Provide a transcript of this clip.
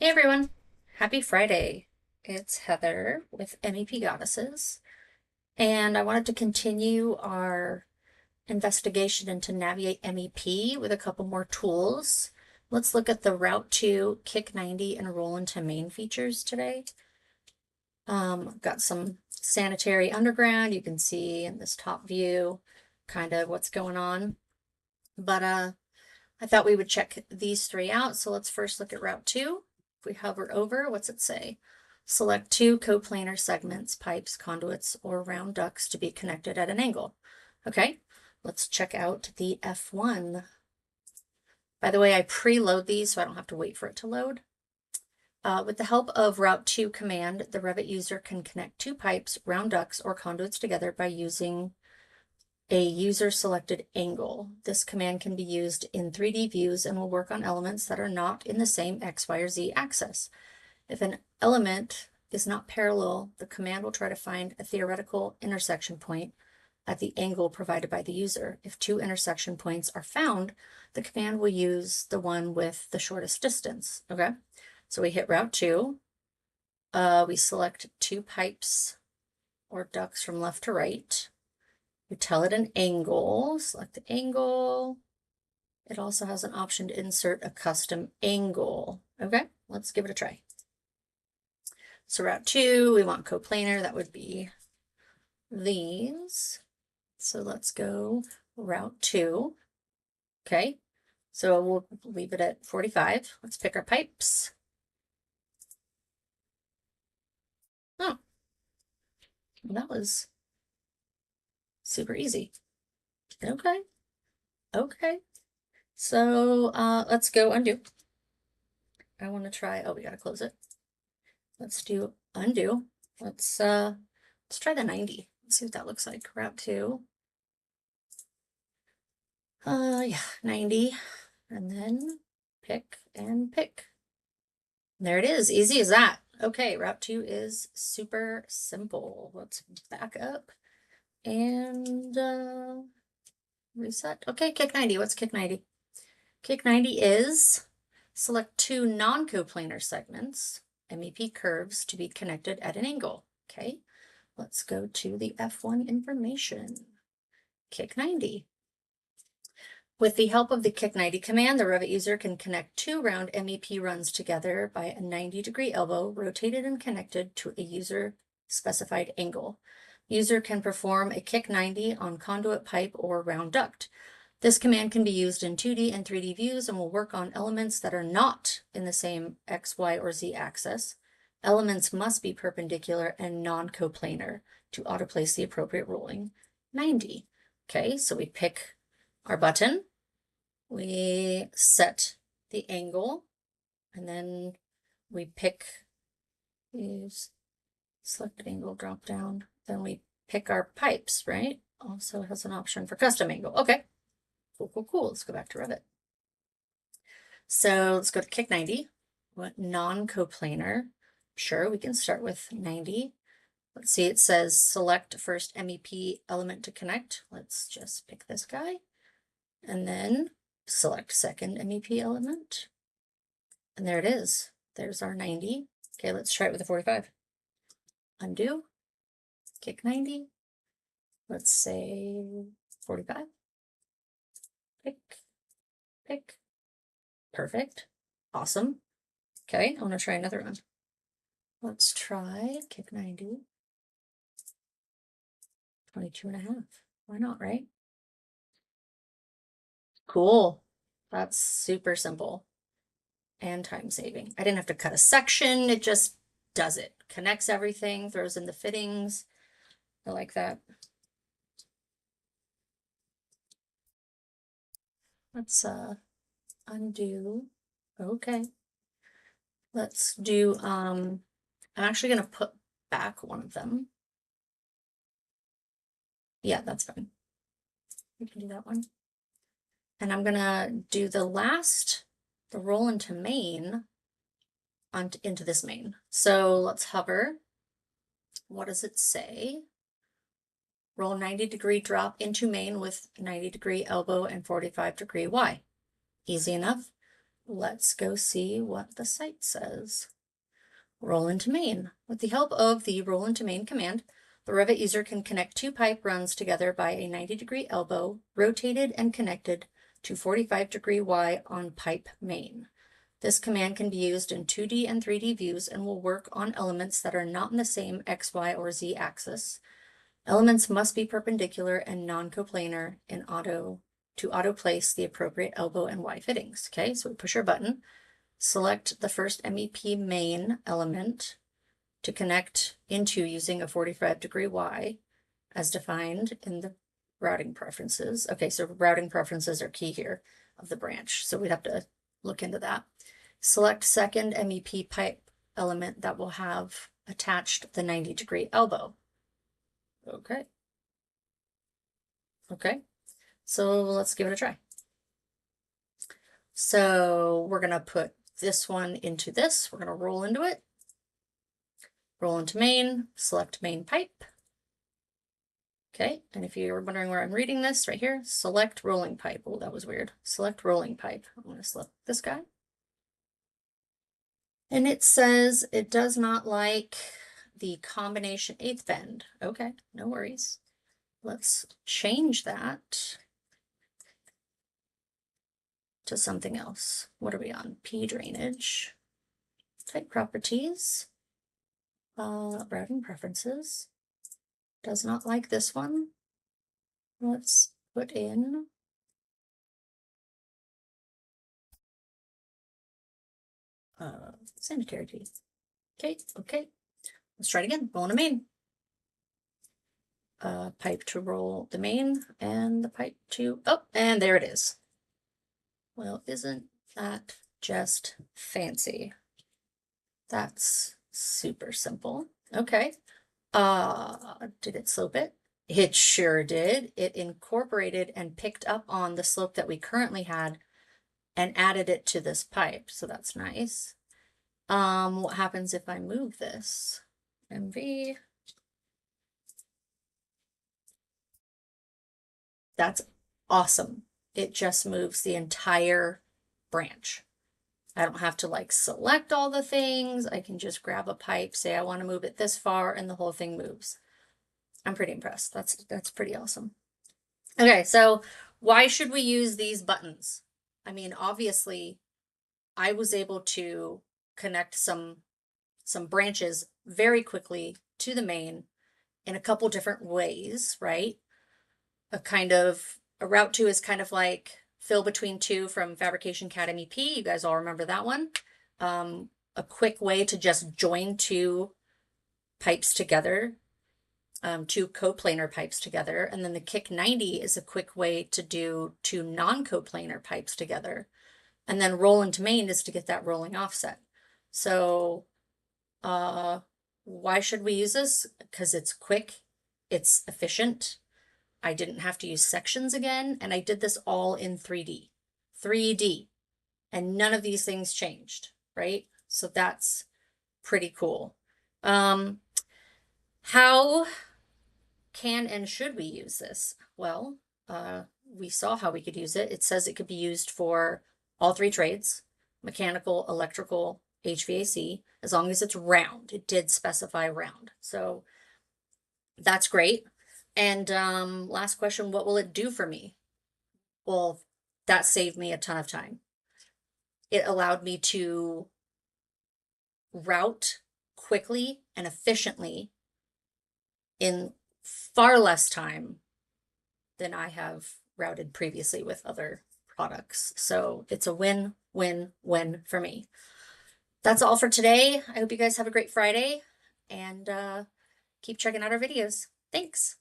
Hey everyone, happy Friday. It's Heather with MEP Goddesses, and I wanted to continue our investigation into Naviate MEP with a couple more tools. Let's look at the Route 2, Kick 90, and Roll into Main features today. I've got some sanitary underground. You can see in this top view kind of what's going on. But I thought we would check these three out. So let's first look at Route 2. If we hover over, what's it say? Select two coplanar segments, pipes, conduits, or round ducts to be connected at an angle. Okay, let's check out the F1. By the way, I preload these so I don't have to wait for it to load. With the help of Route 2 command, the Revit user can connect two pipes, round ducts, or conduits together by using a user-selected angle. This command can be used in 3D views and will work on elements that are not in the same X, Y, or Z axis. If an element is not parallel, the command will try to find a theoretical intersection point at the angle provided by the user. If two intersection points are found, the command will use the one with the shortest distance. Okay, so we hit Route 2. We select two pipes or ducts from left to right. We tell it an angle, select the angle. It also has an option to insert a custom angle. Okay, let's give it a try. So Route 2, we want coplanar, that would be these. So let's go Route 2. Okay, so we'll leave it at 45. Let's pick our pipes. Oh, that was super easy. Okay, okay. So let's go undo. I want to try, oh, we gotta close it. Let's do undo. Let's try the 90. Let's see what that looks like. Route 2. Yeah, 90. And then pick and pick. There it is. Easy as that. Okay, Route 2 is super simple. Let's back up and reset. Okay, Kick 90. What's Kick 90? Kick 90 is select two non-coplanar segments, MEP curves, to be connected at an angle. Okay, let's go to the F1 information. Kick 90. With the help of the Kick 90 command, the Revit user can connect two round MEP runs together by a 90-degree elbow, rotated and connected to a user-specified angle. User can perform a Kick 90 on conduit pipe or round duct. This command can be used in 2D and 3D views and will work on elements that are not in the same X, Y, or Z axis. Elements must be perpendicular and non-coplanar to autoplace the appropriate rolling 90. Okay, so we pick our button, we set the angle, and then we pick, use select angle drop down, then we pick our pipes, right? Also has an option for custom angle. Okay. Cool. Let's go back to Revit. So let's go to Kick 90. What non-coplanar? Sure, we can start with 90. Let's see, it says select first MEP element to connect. Let's just pick this guy. And then select second MEP element. And there it is. There's our 90. Okay, let's try it with a 45. Undo. Kick 90. Let's say 45. Pick. Perfect. Awesome. Okay, I want to try another one. Let's try Kick 90. 22.5. Why not, right? Cool. That's super simple and time saving. I didn't have to cut a section. It just does it. Connects everything, throws in the fittings. I like that. Let's undo. Okay. Let's do I'm actually gonna put back one of them. Yeah, that's fine. We can do that one. And I'm gonna do the roll into main into this main. So let's hover. What does it say? Roll 90-degree drop into main with 90-degree elbow and 45-degree Y. Easy enough. let's go see what the site says. Roll into main. With the help of the roll into main command, the Revit user can connect two pipe runs together by a 90-degree elbow, rotated and connected to 45-degree Y on pipe main. This command can be used in 2D and 3D views and will work on elements that are not in the same X, Y, or Z axis. Elements must be perpendicular and non-coplanar in to auto-place the appropriate elbow and Y fittings. Okay, so we push our button, select the first MEP main element to connect into using a 45-degree Y as defined in the routing preferences. Okay, so routing preferences are key here of the branch, so we'd have to look into that. Select second MEP pipe element that will have attached the 90-degree elbow. Okay. Okay, so let's give it a try. So we're gonna put this one into this. We're gonna roll into it. Roll into main, select main pipe. Okay, and if you're wondering where I'm reading this, right here, select rolling pipe. Oh, that was weird. Select rolling pipe. I'm gonna select this guy. And it says it does not like the combination 1/8 bend. Okay, no worries. Let's change that to something else. What are we on? P drainage. Type properties. Routing preferences. Does not like this one. Let's put in sanitary teeth. Okay, okay. Let's try it again. Roll in a main. Pipe to roll the main and the pipe to, oh, and there it is. Well, isn't that just fancy? That's super simple. Okay. Did it slope it? It sure did. It incorporated and picked up on the slope that we currently had and added it to this pipe. So that's nice. What happens if I move this? MV. That's awesome. It just moves the entire branch. I don't have to like select all the things. I can just grab a pipe, say I want to move it this far, and the whole thing moves. I'm pretty impressed. That's pretty awesome. Okay, so why should we use these buttons? I mean, obviously, I was able to connect some branches very quickly to the main in a couple different ways, right? A route to is kind of like fill between two from Fabrication CADmep. You guys all remember that one. A quick way to just join two pipes together, two coplanar pipes together. And then the Kick 90 is a quick way to do two non-coplanar pipes together. And then roll into main is to get that rolling offset. So why should we use this? Because it's quick, it's efficient. I didn't have to use sections again, and I did this all in 3D, and none of these things changed, right? So that's pretty cool. How can and should we use this? Well, we saw how we could use it. It says it could be used for all three trades, mechanical, electrical, HVAC, as long as it's round. It did specify round. So that's great. And last question, what will it do for me? Well, that saved me a ton of time. It allowed me to route quickly and efficiently in far less time than I have routed previously with other products. So it's a win, win, win for me. That's all for today. I hope you guys have a great Friday and keep checking out our videos. Thanks.